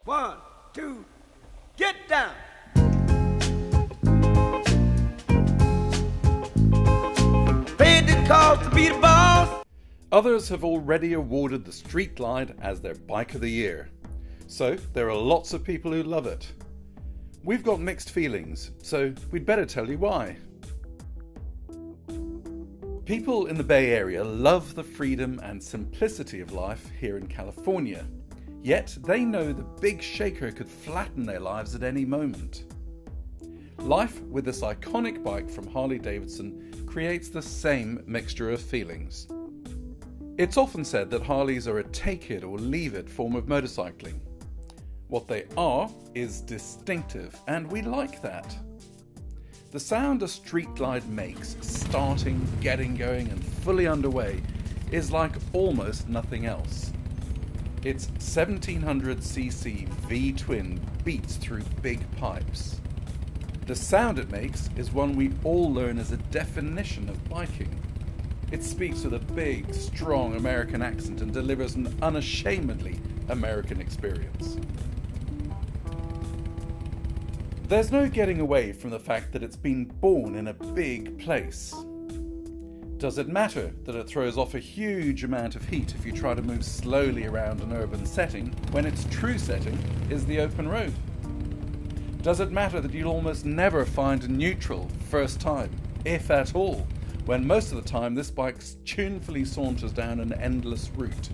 1, 2, get down. Paid the cost to be the boss. Others have already awarded the Street Glide as their Bike of the Year. So there are lots of people who love it. We've got mixed feelings, so we'd better tell you why. People in the Bay Area love the freedom and simplicity of life here in California, yet they know the big shaker could flatten their lives at any moment. Life with this iconic bike from Harley-Davidson creates the same mixture of feelings. It's often said that Harleys are a take it or leave it form of motorcycling. What they are is distinctive, and we like that. The sound a Street Glide makes, starting, getting going and fully underway, is like almost nothing else. Its 1700cc V-twin beats through big pipes. The sound it makes is one we all learn as a definition of biking. It speaks with a big, strong American accent and delivers an unashamedly American experience. There's no getting away from the fact that it's been born in a big place. Does it matter that it throws off a huge amount of heat if you try to move slowly around an urban setting when its true setting is the open road? Does it matter that you'll almost never find a neutral first time, if at all, when most of the time this bike tunefully saunters down an endless route?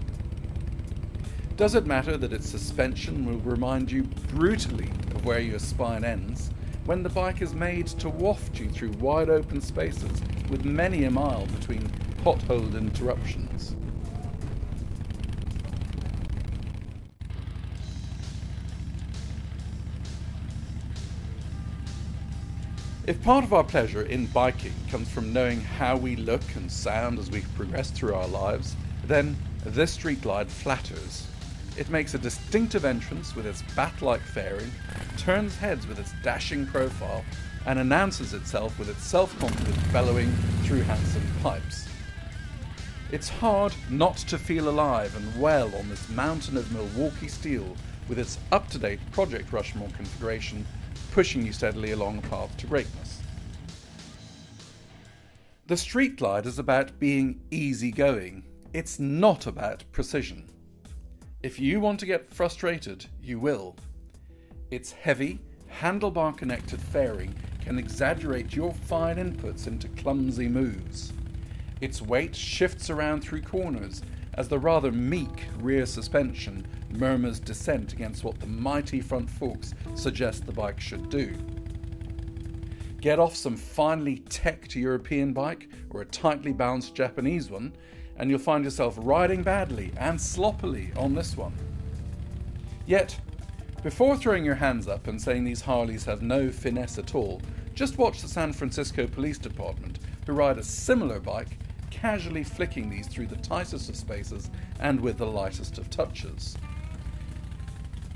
Does it matter that its suspension will remind you brutally of where your spine ends, when the bike is made to waft you through wide open spaces with many a mile between potholed interruptions? If part of our pleasure in biking comes from knowing how we look and sound as we progress through our lives, then this Street Glide flatters. It makes a distinctive entrance with its bat-like fairing, turns heads with its dashing profile, and announces itself with its self-confident bellowing through handsome pipes. It's hard not to feel alive and well on this mountain of Milwaukee steel with its up-to-date Project Rushmore configuration pushing you steadily along the path to greatness. The Street Glide is about being easygoing. It's not about precision. If you want to get frustrated, you will. Its heavy, handlebar-connected fairing can exaggerate your fine inputs into clumsy moves. Its weight shifts around through corners as the rather meek rear suspension murmurs dissent against what the mighty front forks suggest the bike should do. Get off some finely teched European bike or a tightly balanced Japanese one, and you'll find yourself riding badly and sloppily on this one. Yet, before throwing your hands up and saying these Harleys have no finesse at all, just watch the San Francisco Police Department, who ride a similar bike, casually flicking these through the tightest of spaces and with the lightest of touches.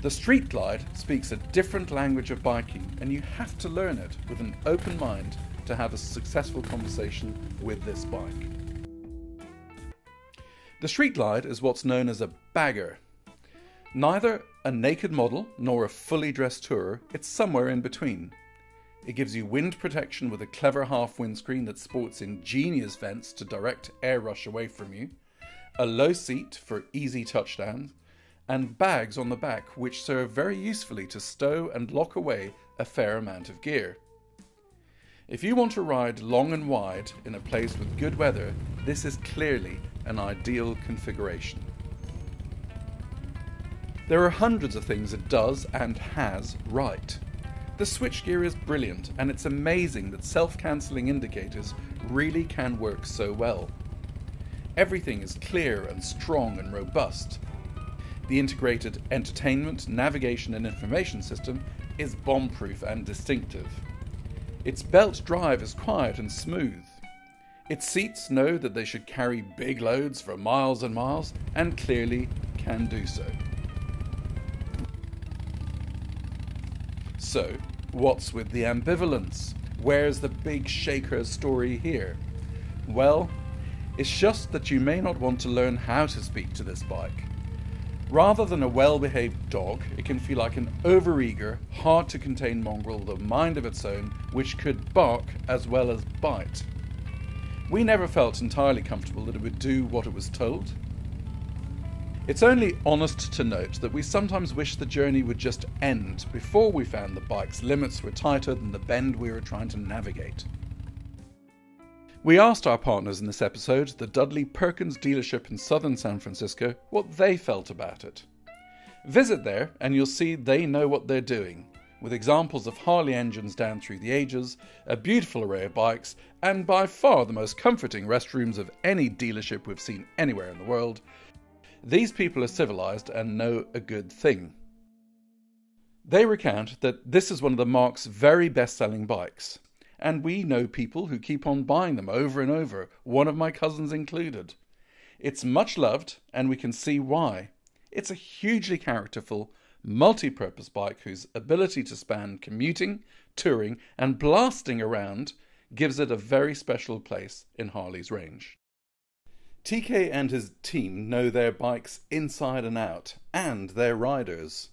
The Street Glide speaks a different language of biking, and you have to learn it with an open mind to have a successful conversation with this bike. The Street Glide is what's known as a bagger. Neither a naked model nor a fully dressed tourer, it's somewhere in between. It gives you wind protection with a clever half windscreen that sports ingenious vents to direct air rush away from you, a low seat for easy touchdowns, and bags on the back which serve very usefully to stow and lock away a fair amount of gear. If you want to ride long and wide in a place with good weather, this is clearly an ideal configuration. There are hundreds of things it does and has right. The switchgear is brilliant, and it's amazing that self-cancelling indicators really can work so well. Everything is clear and strong and robust. The integrated entertainment, navigation and information system is bomb-proof and distinctive. Its belt drive is quiet and smooth. Its seats know that they should carry big loads for miles and miles, and clearly can do so. So, what's with the ambivalence? Where's the big shaker story here? Well, it's just that you may not want to learn how to speak to this bike. Rather than a well-behaved dog, it can feel like an overeager, hard-to-contain mongrel with a mind of its own, which could bark as well as bite. We never felt entirely comfortable that it would do what it was told. It's only honest to note that we sometimes wish the journey would just end before we found the bike's limits were tighter than the bend we were trying to navigate. We asked our partners in this episode, the Dudley Perkins dealership in southern San Francisco, what they felt about it. Visit there and you'll see they know what they're doing, with examples of Harley engines down through the ages, a beautiful array of bikes, and by far the most comforting restrooms of any dealership we've seen anywhere in the world. These people are civilized and know a good thing. They recount that this is one of the marque's very best-selling bikes, and we know people who keep on buying them over and over, one of my cousins included. It's much loved, and we can see why. It's a hugely characterful, multi-purpose bike whose ability to span commuting, touring, and blasting around gives it a very special place in Harley's range. TK and his team know their bikes inside and out, and their riders.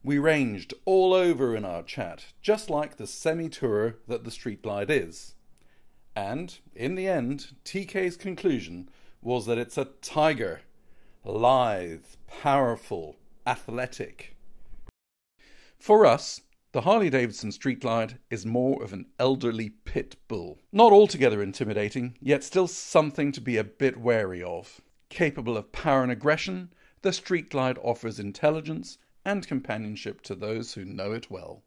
We ranged all over in our chat, just like the semi-tourer that the Street Glide is. And, in the end, TK's conclusion was that it's a tiger. Lithe, powerful, athletic. For us, the Harley-Davidson Street Glide is more of an elderly pit bull. Not altogether intimidating, yet still something to be a bit wary of. Capable of power and aggression, the Street Glide offers intelligence and companionship to those who know it well.